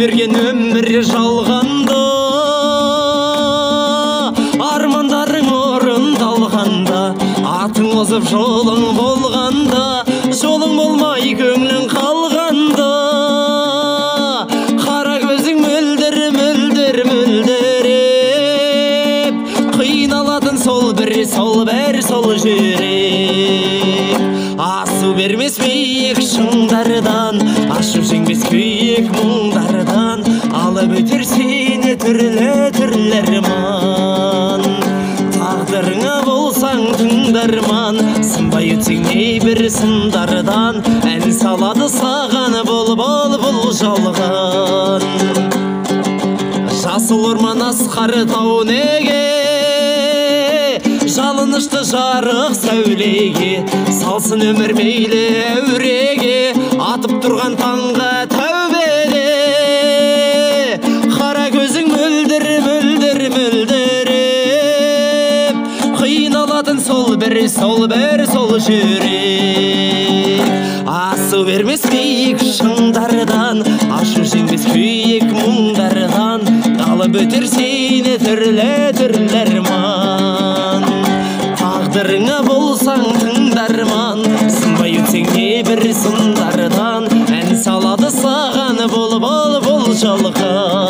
берген өмір жалғанда, армандарың орындалғанда, атың озып жолың болғанда, жолың болмай көңлің қалғанда, қара көзің мөлдір мөлдір мөлдіреп, қиналатын сол бір сол жүрек. Асу бермес биік шыңдардан, ашып жеңбес күйік мұңдардан, алып өтер сені түрлі арман. Тағдырыңа болсаң тыңдарман, сынбай өтсең небір сындардан, ән салады саған бұл жалған. Жасыл орман асқар тау неге, жалынышты жарық сәулеге, салсын өмір мейлі әуреге, атып тұрған таңға тәубеде. Қара көзің мөлдір мөлдір мөлдіреп, қиналатын сол бір жүрек. Асу бермес биік шыңдардан, ашу жеңбес күйік мұңдардан, алып өтер сені түрлі арман. Тағдырыңа болсаң тыңдарман, сынбай өтсең небір сындардан, ән салады саған бұл жалған.